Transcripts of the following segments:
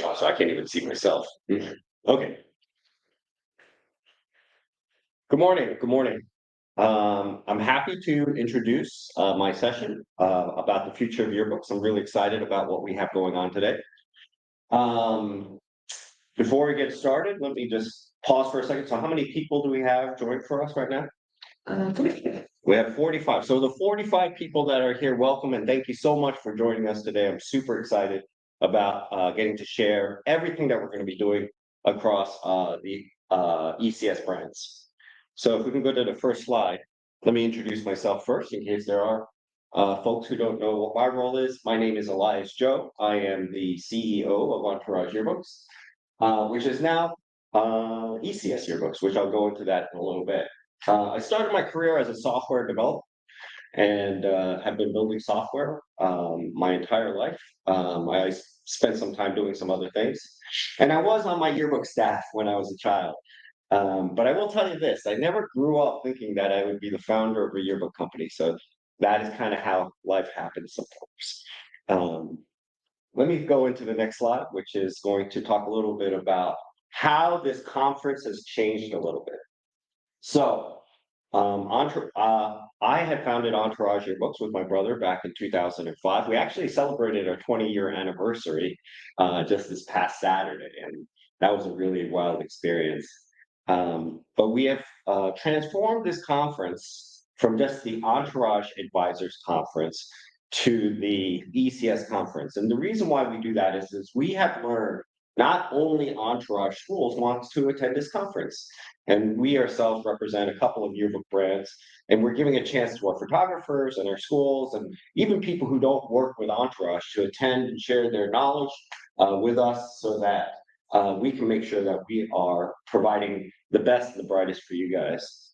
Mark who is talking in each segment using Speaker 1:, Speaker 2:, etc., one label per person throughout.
Speaker 1: Oh, so I can't even see myself. Okay. Good morning. Good morning. I'm happy to introduce my session about the future of yearbooks. I'm really excited about what we have going on today. Um, Before we get started, let me just pause for a second. So, how many people do we have joined for us right now? We have 45. So, the 45 people that are here, welcome and thank you so much for joining us today. I'm super excited about getting to share everything that we're going to be doing across the ECS brands. So, if we can go to the first slide, let me introduce myself first in case there are folks who don't know what my role is. My name is Elias Joe. I am the CEO of Entourage Yearbooks, which is now ECS Yearbooks, which I'll go into that in a little bit. I started my career as a software developer and have been building software my entire life. I spent some time doing some other things, and I was on my yearbook staff when I was a child. But I will tell you this, I never grew up thinking that I would be the founder of a yearbook company. So that is kind of how life happens sometimes. Let me go into the next slide, which is going to talk a little bit about how this conference has changed a little bit. So, I had founded Entourage Yearbooks with my brother back in 2005. We actually celebrated our 20-year anniversary just this past Saturday, and that was a really wild experience. But we have transformed this conference from just the Entourage Advisors Conference to the ECS conference. And the reason why we do that is we have learned not only Entourage schools wants to attend this conference, and we ourselves represent a couple of yearbook brands, and we're giving a chance to our photographers and our schools, and even people who don't work with Entourage to attend and share their knowledge with us so that we can make sure that we are providing the best and the brightest for you guys.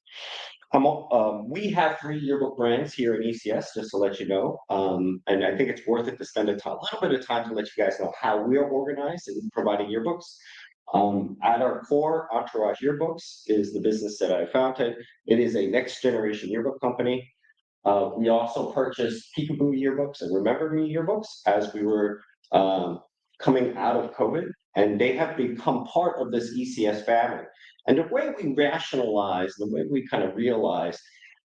Speaker 1: We have three yearbook brands here in ECS, just to let you know. And I think it's worth it to spend a little bit of time to let you guys know how we are organized in providing yearbooks. At our core, Entourage Yearbooks is the business that I founded. It is a next generation yearbook company. We also purchased Peekaboo Yearbooks and Remember Me Yearbooks as we were coming out of COVID, and they have become part of this ECS family. And the way we rationalize, the way we kind of realize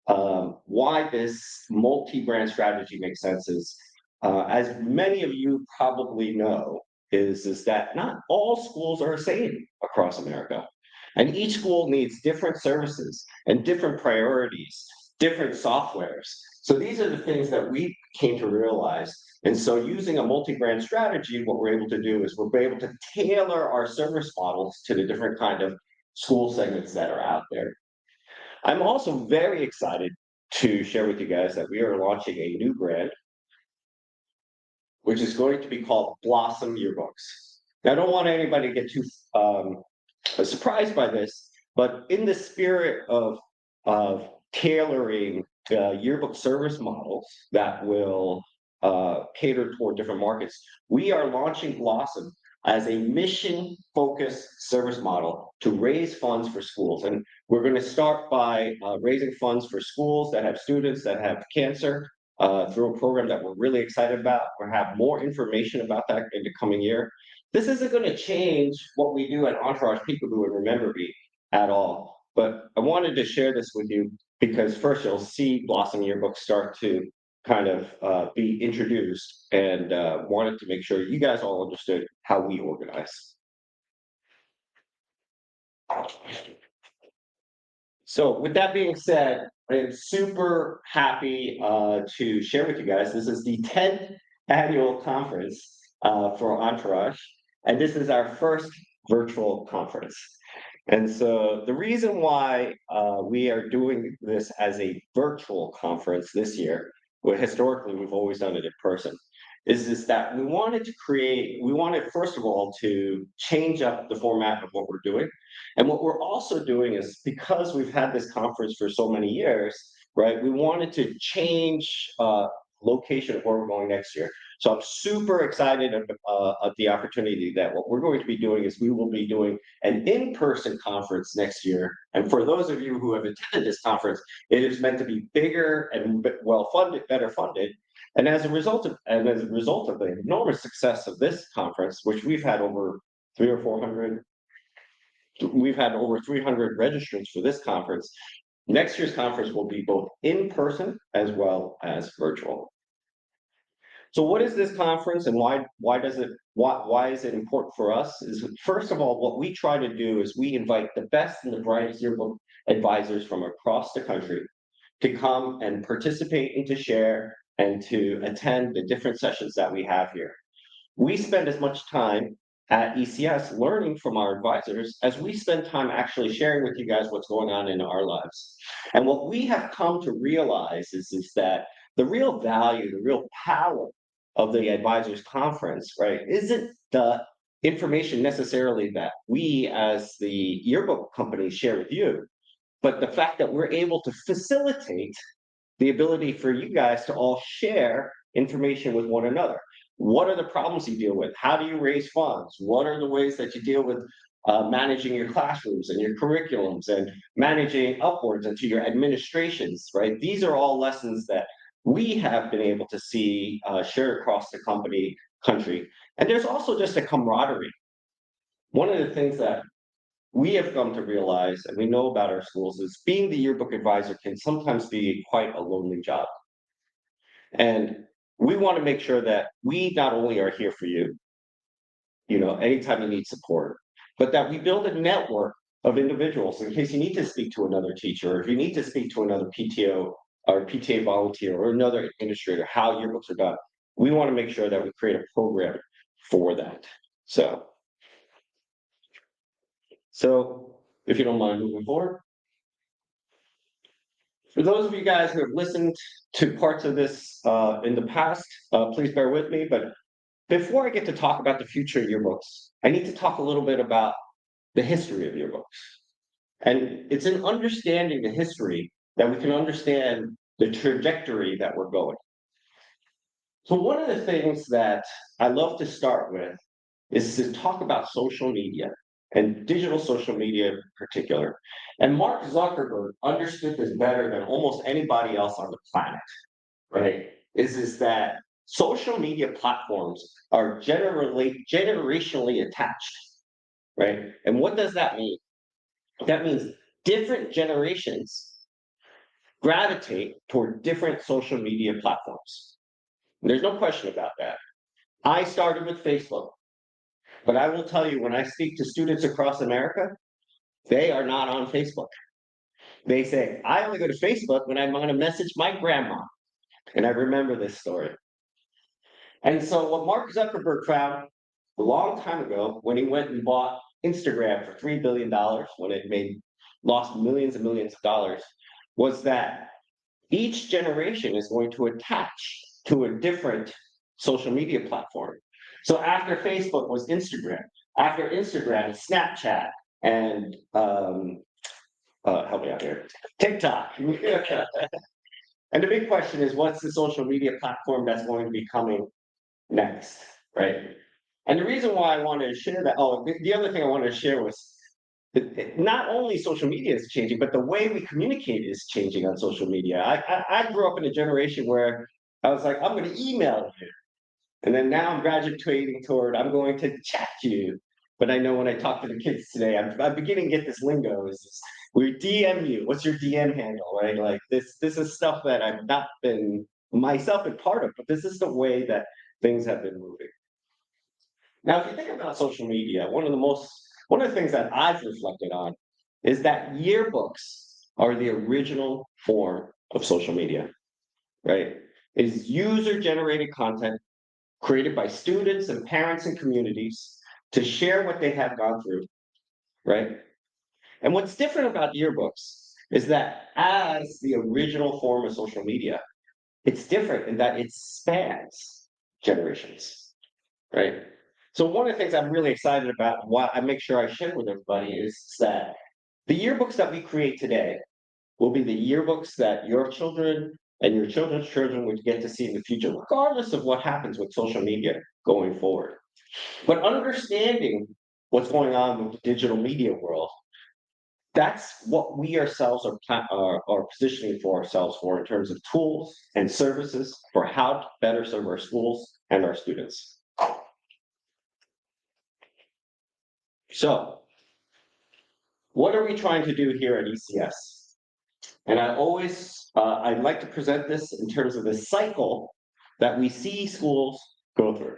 Speaker 1: why this multi-brand strategy makes sense is, as many of you probably know, is that not all schools are the same across America. And each school needs different services and different priorities, different softwares. So these are the things that we came to realize. And so using a multi-brand strategy, what we're able to do is we're able to tailor our service models to the different kind of school segments that are out there. I'm also very excited to share with you guys that we are launching a new brand, which is going to be called Blossom Yearbooks. Now, I don't want anybody to get too surprised by this, but in the spirit of tailoring yearbook service models that will cater toward different markets, we are launching Blossom as a mission-focused service model to raise funds for schools. And we're going to start by raising funds for schools that have students that have cancer through a program that we're really excited about. We'll have more information about that in the coming year. This isn't going to change what we do at Entourage Peekaboo and Remember Me at all. But I wanted to share this with you because first you'll see Blossom Yearbooks start to kind of be introduced, and wanted to make sure you guys all understood how we organize. So with that being said, I am super happy to share with you guys, this is the 10th annual conference for Entourage, and this is our first virtual conference. And so the reason why we are doing this as a virtual conference this year, where historically we've always done it in person, is that we wanted, first of all, to change up the format of what we're doing. And what we're also doing is, because we've had this conference for so many years, right, we wanted to change location of where we're going next year. So I'm super excited at the opportunity that what we're going to be doing is we will be doing an in-person conference next year. And for those of you who have attended this conference, it is meant to be bigger and well-funded, better funded. And as a result of the enormous success of this conference, which we've had over 300 registrants for this conference. Next year's conference will be both in person as well as virtual. So what is this conference and why is it important for us? Is first of all, what we try to do is we invite the best and the brightest yearbook advisors from across the country to come and participate and to share and to attend the different sessions that we have here. We spend as much time at ECS learning from our advisors as we spend time actually sharing with you guys what's going on in our lives. And what we have come to realize is that the real value, the real power of the advisors conference, right, isn't the information necessarily that we as the yearbook company share with you, but the fact that we're able to facilitate the ability for you guys to all share information with one another. What are the problems you deal with? How do you raise funds? What are the ways that you deal with managing your classrooms and your curriculums and managing upwards into your administrations, right? These are all lessons that we have been able to see shared across the country. And there's also just a camaraderie. One of the things that we have come to realize, and we know about our schools, is being the yearbook advisor can sometimes be quite a lonely job. And we want to make sure that we not only are here for you, anytime you need support, but that we build a network of individuals in case you need to speak to another teacher, or if you need to speak to another PTO or PTA volunteer or another administrator, how yearbooks are done. We want to make sure that we create a program for that. So if you don't mind moving forward. For those of you guys who have listened to parts of this in the past, please bear with me. But before I get to talk about the future of yearbooks, I need to talk a little bit about the history of yearbooks. And it's in understanding the history that we can understand the trajectory that we're going. So one of the things that I love to start with is to talk about social media and digital social media in particular. And Mark Zuckerberg understood this better than almost anybody else on the planet, right? Is that social media platforms are generationally attached, right? And what does that mean? That means different generations gravitate toward different social media platforms. There's no question about that. I started with Facebook. But I will tell you, when I speak to students across America, they are not on Facebook. They say, I only go to Facebook when I want to message my grandma. And I remember this story. And so what Mark Zuckerberg found a long time ago when he went and bought Instagram for $3 billion, when it lost millions and millions of dollars, was that each generation is going to attach to a different social media platform. So after Facebook was Instagram, after Instagram, Snapchat, and help me out here, TikTok. And the big question is, what's the social media platform that's going to be coming next, right? And the reason why I wanted to share that, the other thing I wanted to share was not only social media is changing, but the way we communicate is changing on social media. I grew up in a generation where I was like, I'm going to email you. And then now I'm graduating toward, I'm going to chat you. But I know when I talk to the kids today, I'm beginning to get this lingo. We DM you. What's your DM handle, right? Like this is stuff that I've not been myself a part of, but this is the way that things have been moving. Now, if you think about social media, one of the things that I've reflected on is that yearbooks are the original form of social media, right? It is user-generated content created by students and parents and communities to share what they have gone through, right? And what's different about yearbooks is that as the original form of social media, it's different in that it spans generations, right? So one of the things I'm really excited about, why I make sure I share with everybody, is that the yearbooks that we create today will be the yearbooks that your children and your children's children would get to see in the future, regardless of what happens with social media going forward. But understanding what's going on with the digital media world, that's what we ourselves are positioning for ourselves for in terms of tools and services for how to better serve our schools and our students. So, what are we trying to do here at ECS? And I'd like to present this in terms of the cycle that we see schools go through.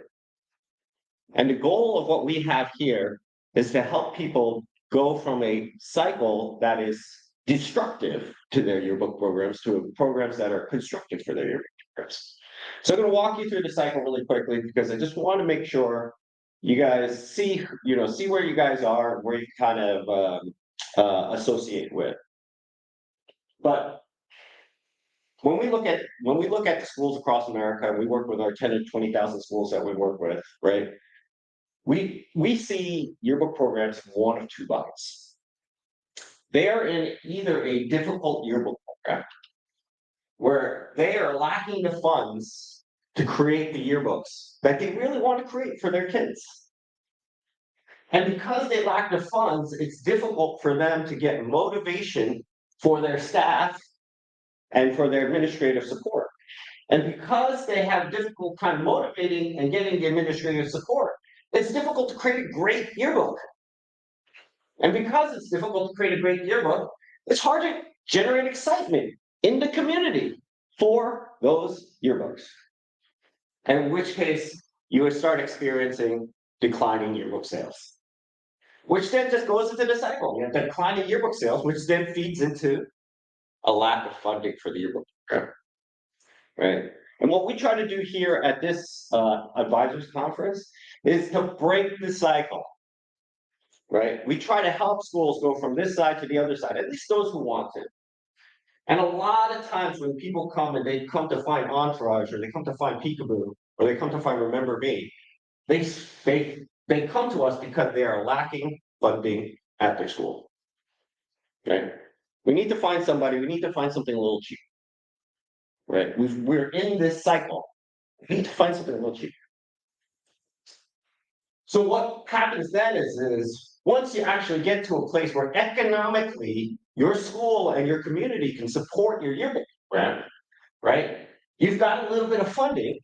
Speaker 1: And the goal of what we have here is to help people go from a cycle that is destructive to their yearbook programs to programs that are constructive for their yearbook programs. So I'm going to walk you through the cycle really quickly because I just want to make sure you guys see where you guys are, where you kind of associate with. But when we look at the schools across America, we work with our 10 to 20,000 schools that we work with, right? We see yearbook programs in one of two buckets. They are in either a difficult yearbook program, where they are lacking the funds to create the yearbooks that they really want to create for their kids. And because they lack the funds, it's difficult for them to get motivation for their staff and for their administrative support. And because they have difficult time motivating and getting the administrative support, it's difficult to create a great yearbook. And because it's difficult to create a great yearbook, it's hard to generate excitement in the community for those yearbooks. And in which case, you would start experiencing declining yearbook sales, which then just goes into the cycle. You have declining yearbook sales, which then feeds into a lack of funding for the yearbook program, right? And what we try to do here at this advisors conference is to break the cycle, right? We try to help schools go from this side to the other side, at least those who want to. And a lot of times when people come and they come to find Entourage, or they come to find Peekaboo, or they come to find Remember Me, they come to us because they are lacking funding at their school, right? We need to find something a little cheap, right? We're in this cycle. We need to find something a little cheap. So what happens then is once you actually get to a place where economically your school and your community can support your yearbook program, right? You've got a little bit of funding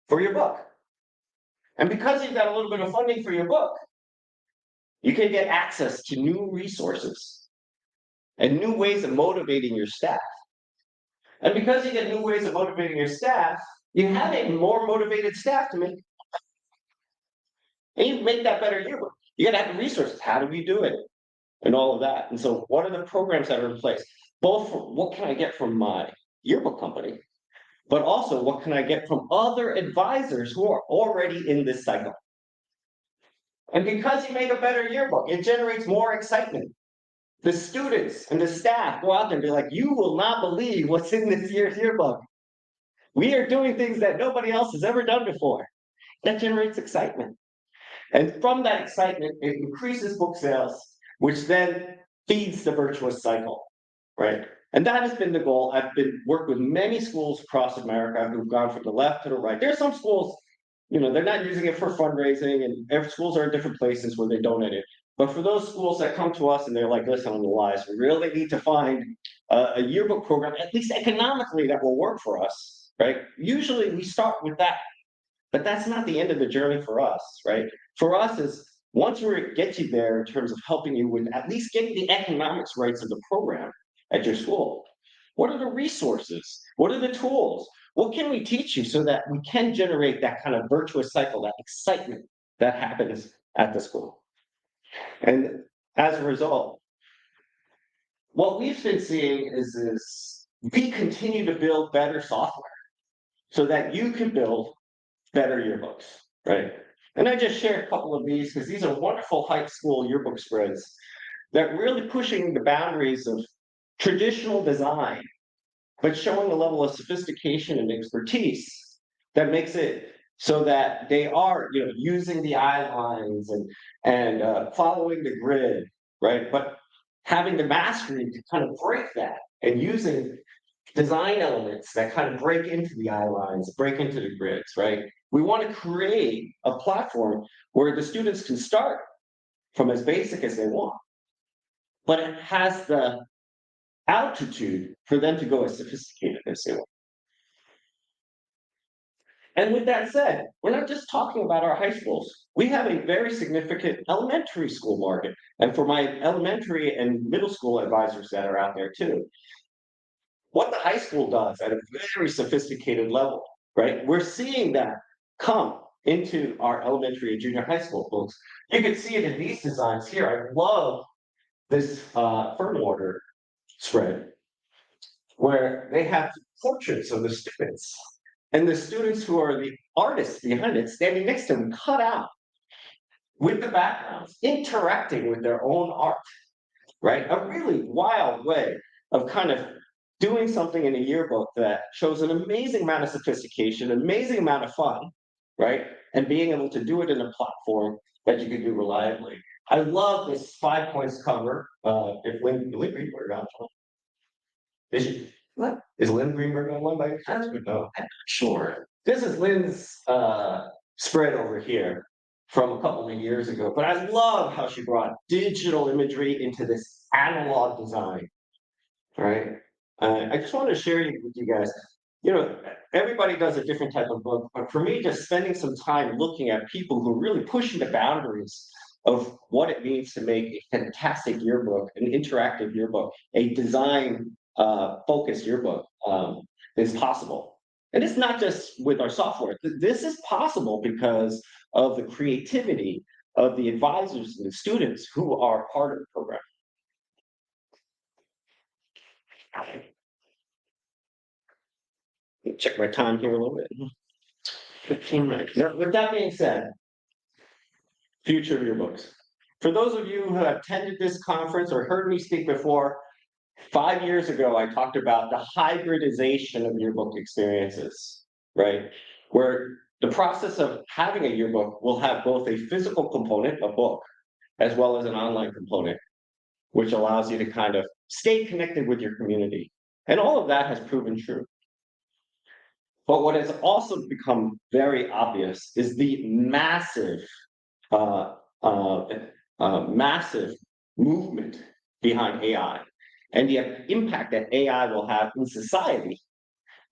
Speaker 1: for your book. And because you've got a little bit of funding for your book, you can get access to new resources and new ways of motivating your staff. And because you get new ways of motivating your staff, you have a more motivated staff to make, and you make that better yearbook. You got to have the resources. How do we do it? And all of that. And so what are the programs that are in place? Both for what can I get from my yearbook company, but also what can I get from other advisors who are already in this cycle? And because you make a better yearbook, it generates more excitement. The students and the staff go out there and be like, you will not believe what's in this year's yearbook. We are doing things that nobody else has ever done before. That generates excitement. And from that excitement, it increases book sales, which then feeds the virtuous cycle, right? And that has been the goal. I've worked with many schools across America who've gone from the left to the right. There are some schools, they're not using it for fundraising, and every schools are in different places where they donate it. But for those schools that come to us and they're like, listen, Elias, we really need to find a yearbook program, at least economically, that will work for us, right? Usually we start with that, but that's not the end of the journey for us, right? For us is once we get you there in terms of helping you with at least getting the economics rights of the program at your school. What are the resources? What are the tools? What can we teach you so that we can generate that kind of virtuous cycle, that excitement that happens at the school? And as a result, what we've been seeing is we continue to build better software so that you can build better yearbooks, right? And I just shared a couple of these because these are wonderful high school yearbook spreads that really pushing the boundaries of traditional design, but showing a level of sophistication and expertise that makes it so that they are, using the eye lines and following the grid, right? But having the mastery to kind of break that and using design elements that kind of break into the eye lines, break into the grids, right? We want to create a platform where the students can start from as basic as they want, but it has the altitude for them to go as sophisticated as they want. And with that said, we're not just talking about our high schools. We have a very significant elementary school market. And for my elementary and middle school advisors that are out there too, what the high school does at a very sophisticated level, right? We're seeing that come into our elementary and junior high school books. You can see it in these designs here. I love this firm order spread where they have portraits of the students. And the students who are the artists behind it standing next to them, cut out with the backgrounds, interacting with their own art, right? A really wild way of kind of doing something in a yearbook that shows an amazing amount of sophistication, amazing amount of fun, right? And being able to do it in a platform that you can do reliably. I love this 5 points cover. If Lynn Greenberg on one. Is she? What? Is Lynn Greenberg on one by any chance? No, I'm not sure. This is Lynn's spread over here from a couple of years ago. But I love how she brought digital imagery into this analog design, right? I just want to share with you guys, you know, everybody does a different type of book, but for me, just spending some time looking at people who are really pushing the boundaries of what it means to make a fantastic yearbook, an interactive yearbook, a design focused yearbook is possible. And it's not just with our software. This is possible because of the creativity of the advisors and the students who are part of the program. Check my time here a little bit. 15 minutes. Now, with that being said, future of yearbooks. For those of you who have attended this conference or heard me speak before, 5 years ago, I talked about the hybridization of yearbook experiences, right? Where the process of having a yearbook will have both a physical component, a book, as well as an online component, which allows you to kind of stay connected with your community. And all of that has proven true. But what has also become very obvious is the uh, uh, massive movement behind AI and the impact that AI will have in society.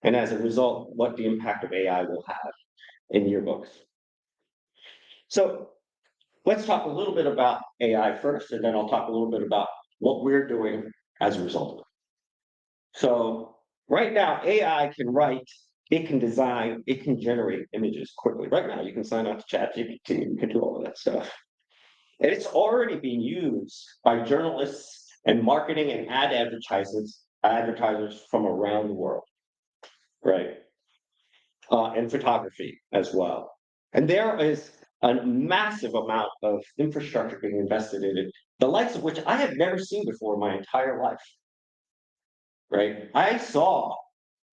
Speaker 1: And as a result, what the impact of AI will have in yearbooks. So let's talk a little bit about AI first, and then I'll talk a little bit about what we're doing as a result of it. So right now, AI can write, it can design, it can generate images quickly. Right now, you can sign up to ChatGPT, you can do all of that stuff. And it's already being used by journalists and marketing and advertisers from around the world, right? And photography as well. And there is a massive amount of infrastructure being invested in it, the likes of which I have never seen before in my entire life, right? I saw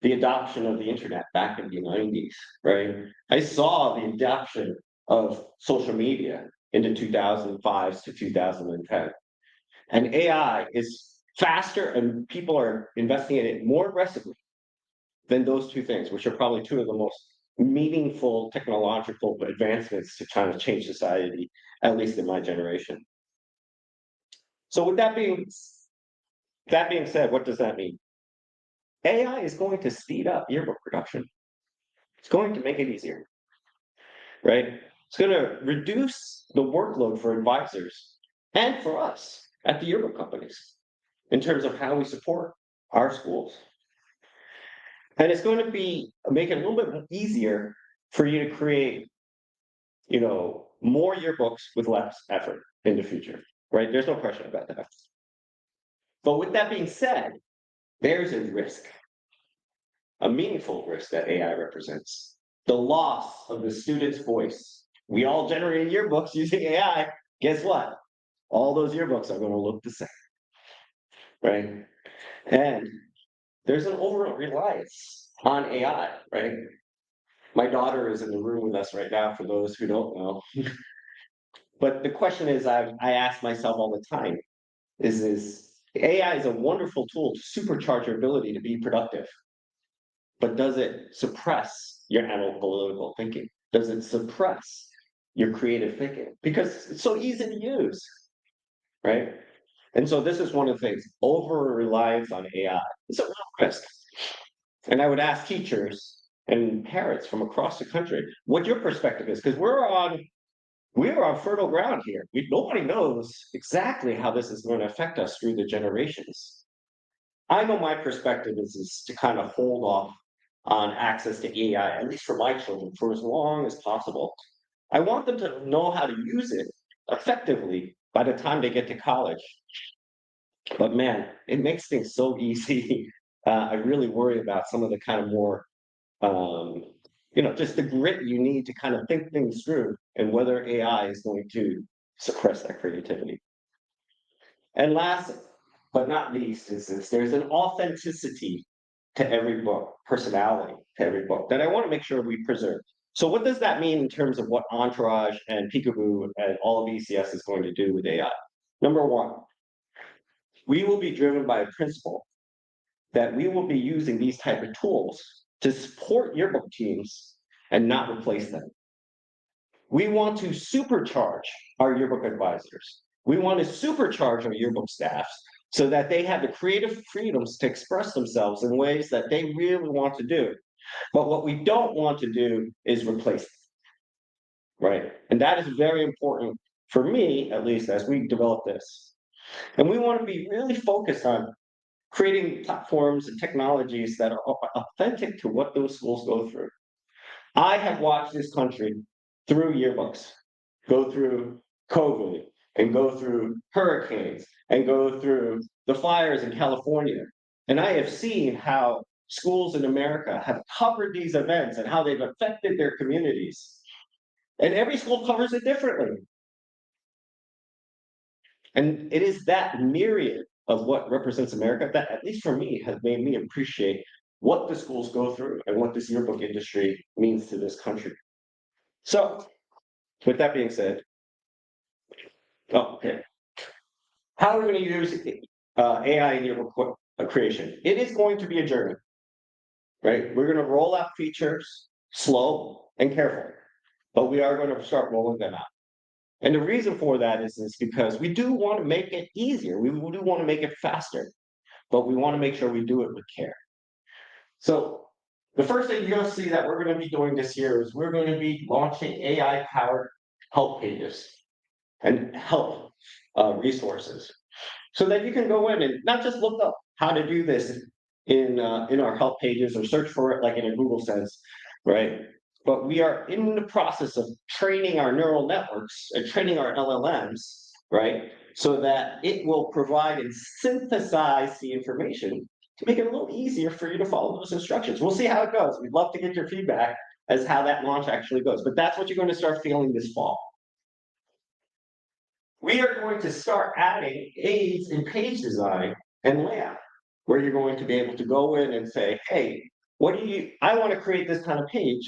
Speaker 1: the adoption of the internet back in the 90s, right? I saw the adoption of social media into 2005 to 2010. And AI is faster and people are investing in it more aggressively than those two things, which are probably two of the most meaningful technological advancements to try to change society, at least in my generation. So with that being said, what does that mean? AI is going to speed up yearbook production. It's going to make it easier, right? It's going to reduce the workload for advisors and for us at the yearbook companies in terms of how we support our schools. And it's going to make it a little bit easier for you to create, more yearbooks with less effort in the future, right? There's no question about that. But with that being said, there's a risk, a meaningful risk that AI represents. The loss of the student's voice. We all generate yearbooks using AI. Guess what? All those yearbooks are going to look the same, right? And there's an over reliance on AI, right? My daughter is in the room with us right now, for those who don't know. But the question is, I ask myself all the time, is AI is a wonderful tool to supercharge your ability to be productive. But does it suppress your analytical thinking? Does it suppress your creative thinking? Because it's so easy to use, right? And so this is one of the things, over-reliance on AI is a real risk. And I would ask teachers and parents from across the country what your perspective is, because we're on fertile ground here. Nobody knows exactly how this is going to affect us through the generations. I know my perspective is to kind of hold off on access to AI, at least for my children, for as long as possible. I want them to know how to use it effectively by the time they get to college. But man, it makes things so easy. I really worry about some of the kind of more, um, just the grit you need to kind of think things through and whether AI is going to suppress that creativity. And last but not least is this, there's an authenticity to every book, personality to every book that I want to make sure we preserve. So what does that mean in terms of what Entourage and Peekaboo and all of ECS is going to do with AI? Number one, we will be driven by a principle that we will be using these type of tools to support yearbook teams and not replace them. We want to supercharge our yearbook advisors. We want to supercharge our yearbook staffs so that they have the creative freedoms to express themselves in ways that they really want to do. But what we don't want to do is replace them, right? And that is very important for me, at least, as we develop this. And we want to be really focused on creating platforms and technologies that are authentic to what those schools go through. I have watched this country through yearbooks, go through COVID, and go through hurricanes, and go through the fires in California. And I have seen how schools in America have covered these events and how they've affected their communities. And every school covers it differently. And it is that myriad of what represents America that, at least for me, has made me appreciate what the schools go through and what this yearbook industry means to this country. So, with that being said, okay, how are we going to use AI in yearbook creation? It is going to be a journey, right? We're going to roll out features slow and careful, but we are going to start rolling them out. And the reason for that is because we do want to make it easier. We do want to make it faster, but we want to make sure we do it with care. So the first thing you're going to see that we're going to be doing this year is we're going to be launching AI-powered help pages and help resources so that you can go in and not just look up how to do this in our help pages or search for it like in a Google sense, right? But we are in the process of training our neural networks and training our LLMs, right? So that it will provide and synthesize the information to make it a little easier for you to follow those instructions. We'll see how it goes. We'd love to get your feedback as how that launch actually goes. But that's what you're going to start feeling this fall. We are going to start adding aids in page design and layout, where you're going to be able to go in and say, hey, I want to create this kind of page.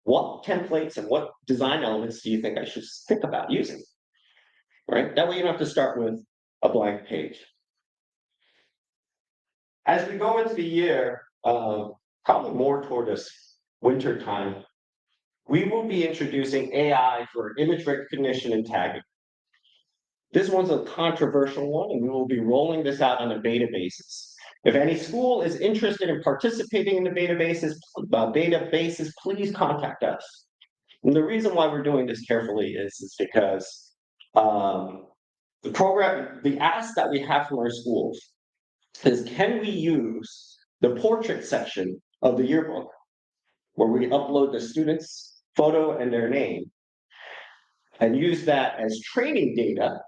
Speaker 1: What templates and what design elements do you think I should think about using? Right? That way you don't have to start with a blank page. As we go into the year, probably more toward this winter time, we will be introducing AI for image recognition and tagging. This one's a controversial one, and we will be rolling this out on a beta basis. If any school is interested in participating in the beta basis, please contact us. And the reason why we're doing this carefully is because the ask that we have from our schools is, can we use the portrait section of the yearbook where we upload the student's photo and their name and use that as training data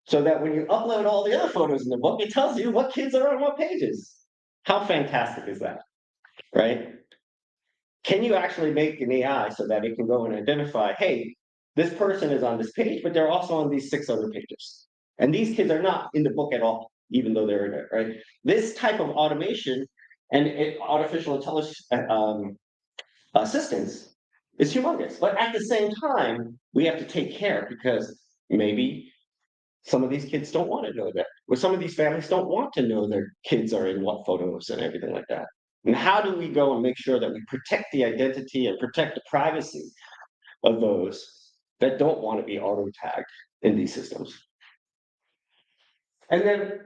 Speaker 1: so that when you upload all the other photos in the book, it tells you what kids are on what pages. How fantastic is that, right? Can you actually make an AI so that it can go and identify, hey, this person is on this page, but they're also on these 6 other pages. And these kids are not in the book at all, even though they're in it, right? This type of automation and artificial intelligence assistance is humongous. But at the same time, we have to take care because maybe some of these kids don't want to know that. Or some of these families don't want to know their kids are in what photos and everything like that. And how do we go and make sure that we protect the identity and protect the privacy of those that don't want to be auto-tagged in these systems? And then,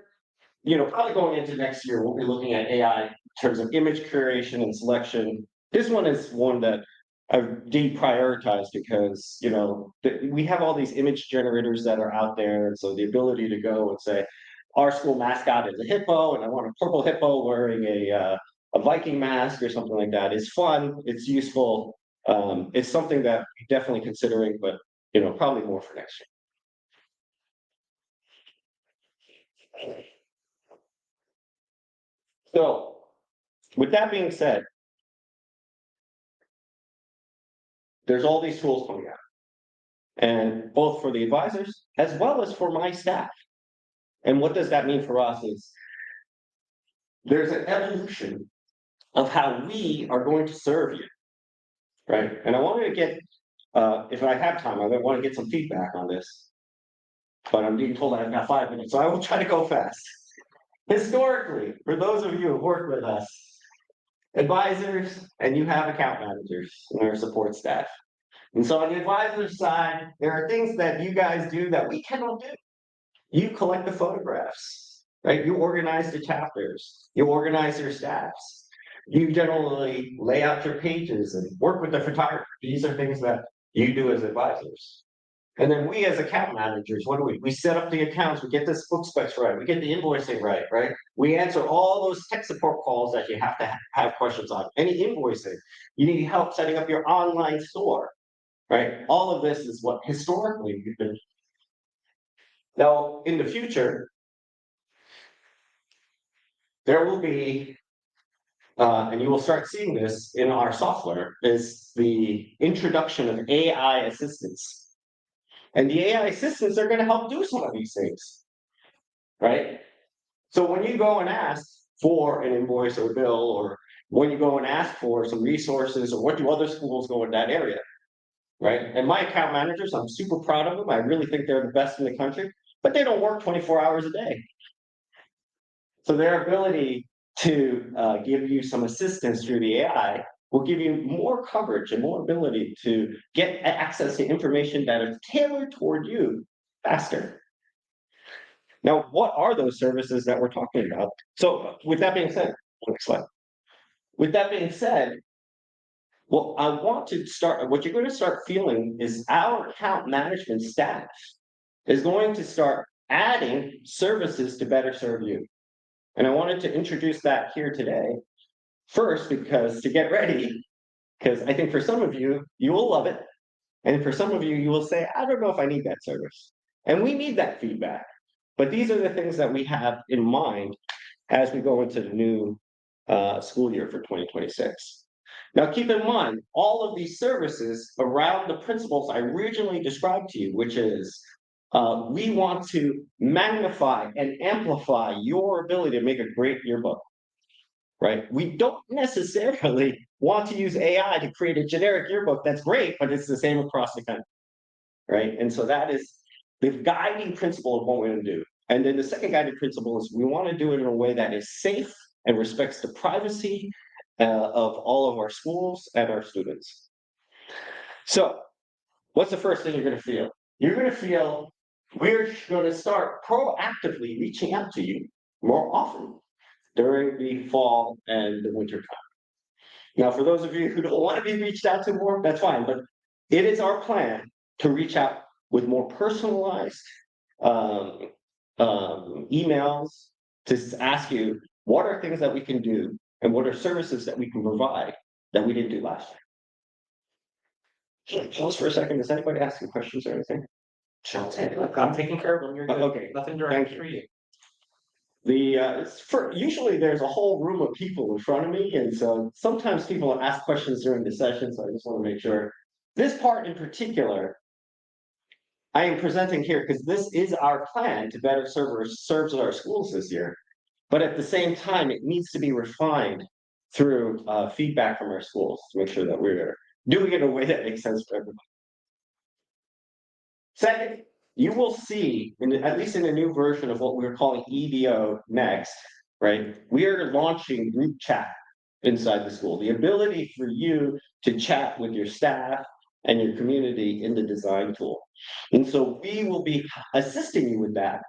Speaker 1: probably going into next year, we'll be looking at AI in terms of image curation and selection. This one is one that I've deprioritized because, we have all these image generators that are out there. And so the ability to go and say, our school mascot is a hippo, and I want a purple hippo wearing a Viking mask or something like that is fun. It's useful. It's something that we're definitely considering, but, probably more for next year. So, with that being said, there's all these tools coming out, and both for the advisors as well as for my staff. And what does that mean for us is there's an evolution of how we are going to serve you, right? And I wanted to get, if I have time, I want to get some feedback on this, but I'm being told I've got 5 minutes, so I will try to go fast. Historically, for those of you who work with us, advisors, and you have account managers and our support staff. And so on the advisor side, there are things that you guys do that we cannot do. You collect the photographs, right? You organize the chapters, you organize your staffs. You generally lay out your pages and work with the photographer. These are things that you do as advisors. And then we as account managers, what do? We set up the accounts, we get this book specs right, we get the invoicing right, right? We answer all those tech support calls that you have to have questions on. Any invoicing, you need help setting up your online store, right? All of this is what historically we've been. Now, in the future, there will be, and you will start seeing this in our software, is the introduction of AI assistants. And the AI assistants are going to help do some of these things, right? So when you go and ask for an invoice or bill, or when you go and ask for some resources, or what do other schools go in that area, right? And my account managers, I'm super proud of them. I really think they're the best in the country, but they don't work 24 hours a day. So their ability to give you some assistance through the AI will give you more coverage and more ability to get access to information that is tailored toward you faster. Now, what are those services that we're talking about? So with that being said, next slide. With that being said, well, I want to start, what you're going to start feeling is our account management staff is going to start adding services to better serve you. And I wanted to introduce that here today. First, because to get ready, because I think for some of you, you will love it. And for some of you, you will say, I don't know if I need that service. And we need that feedback. But these are the things that we have in mind as we go into the new school year for 2026. Now, keep in mind, all of these services around the principles I originally described to you, which is we want to magnify and amplify your ability to make a great yearbook, right? We don't necessarily want to use AI to create a generic yearbook that's great, but it's the same across the country, right? And so that is the guiding principle of what we're going to do. And then the second guiding principle is we want to do it in a way that is safe and respects the privacy of all of our schools and our students. So, what's the first thing you're going to feel? You're going to feel we're going to start proactively reaching out to you more often during the fall and the winter time. Now, for those of you who don't want to be reached out to more, that's fine, but it is our plan to reach out with more personalized emails to ask you what are things that we can do and what are services that we can provide that we didn't do last year. Pause for a second. Does anybody ask any questions or anything?
Speaker 2: I'm taking care of them. You're good.
Speaker 1: Okay.
Speaker 2: Nothing direct for you.
Speaker 1: Usually there's a whole room of people in front of me, and so sometimes people ask questions during the session, so I just want to make sure. This part in particular, I am presenting here because this is our plan to better serve our schools this year. But at the same time, it needs to be refined through feedback from our schools to make sure that we're doing it in a way that makes sense for everybody. Second, you will see, at least in the new version of what we're calling EDO next, right? We are launching group chat inside the school. The ability for you to chat with your staff and your community in the design tool. And so we will be assisting you with that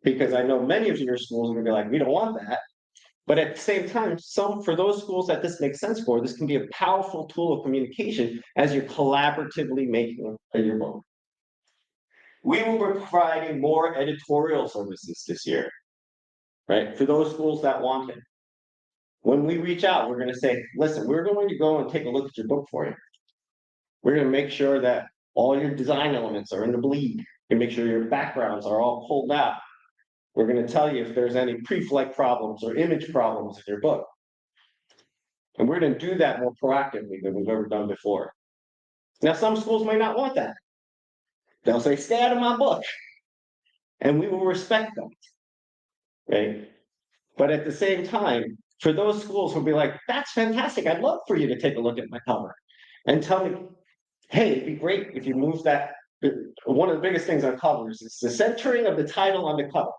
Speaker 1: because I know many of your schools are gonna be like, we don't want that. But at the same time, for those schools that this makes sense for, this can be a powerful tool of communication as you're collaboratively making a yearbook. We will be providing more editorial services this year, right? For those schools that want it. When we reach out, we're gonna say, listen, we're going to go and take a look at your book for you. We're gonna make sure that all your design elements are in the bleed, and make sure your backgrounds are all pulled out. We're gonna tell you if there's any pre-flight problems or image problems in your book. And we're gonna do that more proactively than we've ever done before. Now, some schools may not want that. They'll say, stay out of my book. And we will respect them, right? But at the same time, for those schools who'll be like, that's fantastic, I'd love for you to take a look at my cover and tell me, hey, it'd be great if you move that. One of the biggest things on covers is the centering of the title on the cover,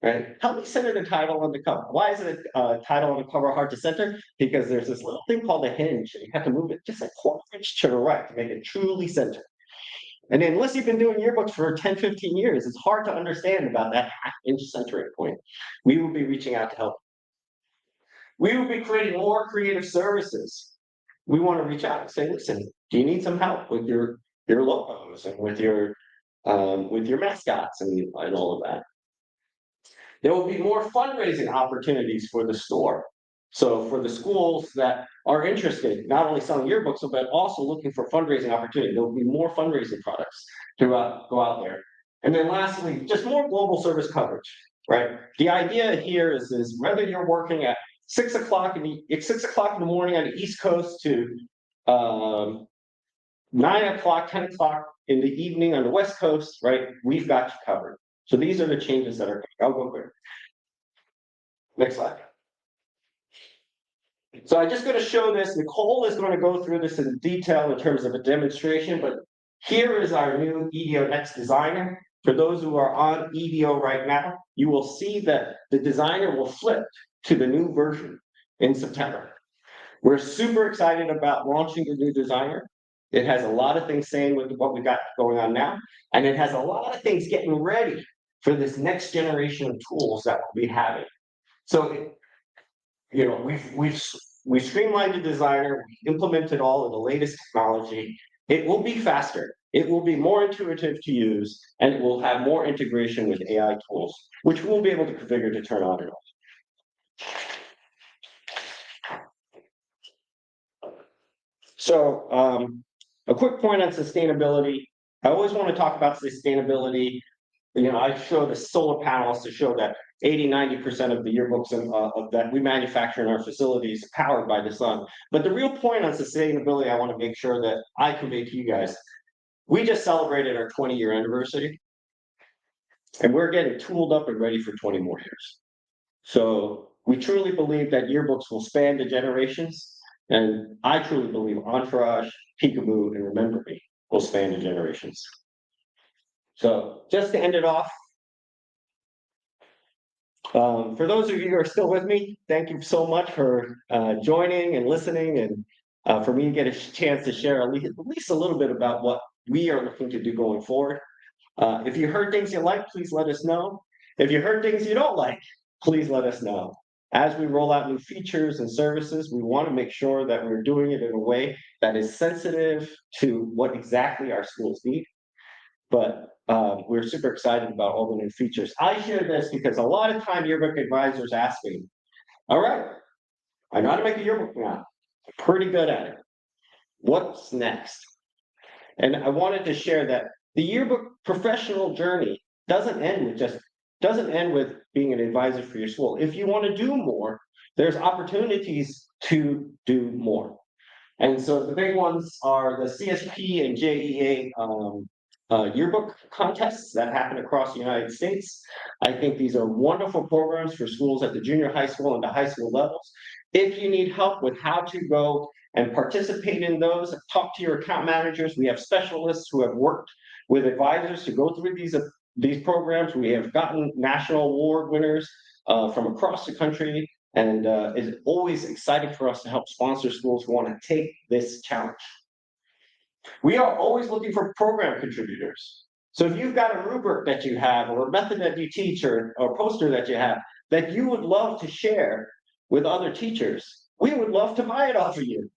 Speaker 1: right? Help me center the title on the cover. Why is it title on the cover hard to center? Because there's this little thing called a hinge, and you have to move it just a quarter inch to the right to make it truly centered. And unless you've been doing yearbooks for 10, 15 years, it's hard to understand about that half-inch centering point. We will be reaching out to help. We will be creating more creative services. We want to reach out and say, listen, do you need some help with your logos and with your mascots and all of that? There will be more fundraising opportunities for the store. So for the schools that are interested, not only selling yearbooks, but also looking for fundraising opportunity, there will be more fundraising products to go out there. And then lastly, just more global service coverage, right? The idea here is whether you're working at 6 o'clock in the morning on the East Coast to 9 o'clock, 10 o'clock in the evening on the West Coast, right? We've got you covered. So these are the changes that are coming. I'll go quick. Next slide. So I'm just going to show this. Nicole is going to go through this in detail in terms of a demonstration, but here is our new EDO Next Designer. For those who are on EDO right now, you will see that the designer will flip to the new version in September. We're super excited about launching the new designer. It has a lot of things saying with what we got going on now, and it has a lot of things getting ready for this next generation of tools that we'll be having. So, we've streamlined the designer, we implemented all of the latest technology. It will be faster, it will be more intuitive to use, and it will have more integration with AI tools, which we'll be able to configure to turn on and off. So, a quick point on sustainability. I always want to talk about sustainability. I show the solar panels to show that 80–90% of the yearbooks that we manufacture in our facilities are powered by the sun. But the real point on sustainability I want to make sure that I convey to you guys, we just celebrated our 20-year anniversary, and we're getting tooled up and ready for 20 more years. So we truly believe that yearbooks will span the generations, and I truly believe Entourage, Peekaboo, and Remember Me will span the generations. So just to end it off, for those of you who are still with me, thank you so much for joining and listening, and for me to get a chance to share at least a little bit about what we are looking to do going forward. If you heard things you like, please let us know. If you heard things you don't like, please let us know. As we roll out new features and services, we want to make sure that we're doing it in a way that is sensitive to what exactly our schools need. But we're super excited about all the new features. I share this because a lot of time yearbook advisors ask me, all right, I know how to make a yearbook now. I'm pretty good at it. What's next? And I wanted to share that the yearbook professional journey doesn't end with being an advisor for your school. If you want to do more, there's opportunities to do more. And so the big ones are the CSP and JEA yearbook contests that happen across the United States. I think these are wonderful programs for schools at the junior high school and the high school levels. If you need help with how to go and participate in those, talk to your account managers. We have specialists who have worked with advisors to go through these programs. We have gotten national award winners from across the country, and it's always exciting for us to help sponsor schools who want to take this challenge. We are always looking for program contributors. So if you've got a rubric that you have, or a method that you teach, or poster that you have, that you would love to share with other teachers, we would love to buy it off of you.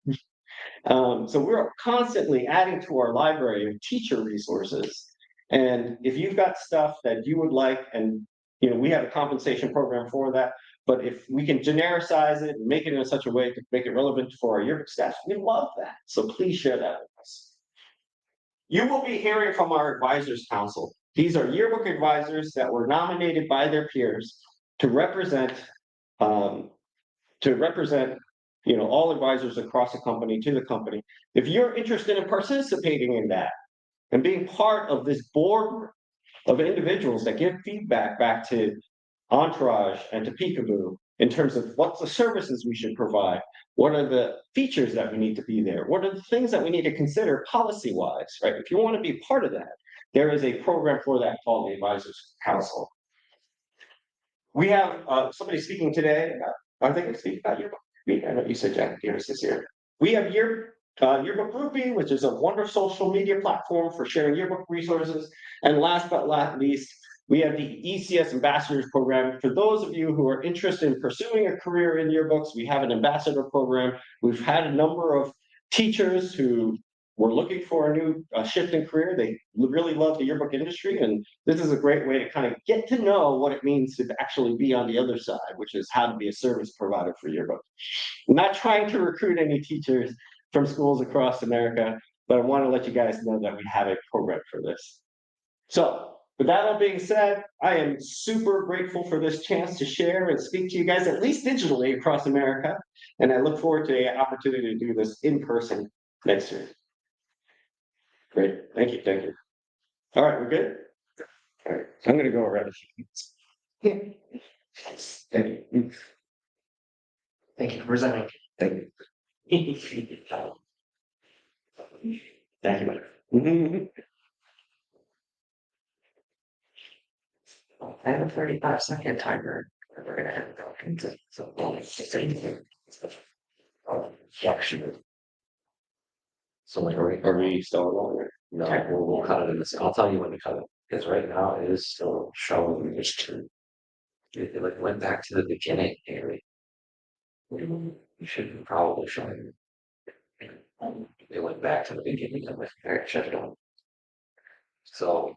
Speaker 1: So we're constantly adding to our library of teacher resources. And if you've got stuff that you would like, and we have a compensation program for that, but if we can genericize it and make it in such a way to make it relevant for our yearbook staff, we love that. So please share that with us. You will be hearing from our advisors council. These are yearbook advisors that were nominated by their peers to represent um, all advisors across the company to the company. If you're interested in participating in that and being part of this board of individuals that give feedback back to Entourage and to Peekaboo in terms of what's the services we should provide, what are the features that we need to be there, what are the things that we need to consider policy-wise, right? If you want to be part of that, there is a program for that called the Advisors Council. We have somebody speaking today. I think it's speaking about yearbook. I know you said Jack Davis is here. We have Yearbook Groupie, which is a wonderful social media platform for sharing yearbook resources. And last but not least, we have the ECS Ambassadors Program. For those of you who are interested in pursuing a career in yearbooks, we have an ambassador program. We've had a number of teachers who were looking for a new shift in career. They really love the yearbook industry, and this is a great way to kind of get to know what it means to actually be on the other side, which is how to be a service provider for yearbooks. I'm not trying to recruit any teachers from schools across America, but I want to let you guys know that we have a program for this. So, with that all being said, I am super grateful for this chance to share and speak to you guys, at least digitally, across America, and I look forward to the opportunity to do this in person next year. Great, thank you, thank you. All right, we're good? All right, I'm gonna go around a few minutes. Thank you.
Speaker 2: Thank you for presenting.
Speaker 1: Thank you.
Speaker 2: Thank you.
Speaker 1: Mhm.
Speaker 2: I have a 35-second timer. We're gonna have to go into so. Yeah, sure. So like,
Speaker 1: Are we still rolling?
Speaker 2: no, we'll cut it in this. I'll tell you when to cut it, because right now it is still showing this true. It like went back to the beginning, Harry. You should probably show it. It went back to the beginning of the shut it on. So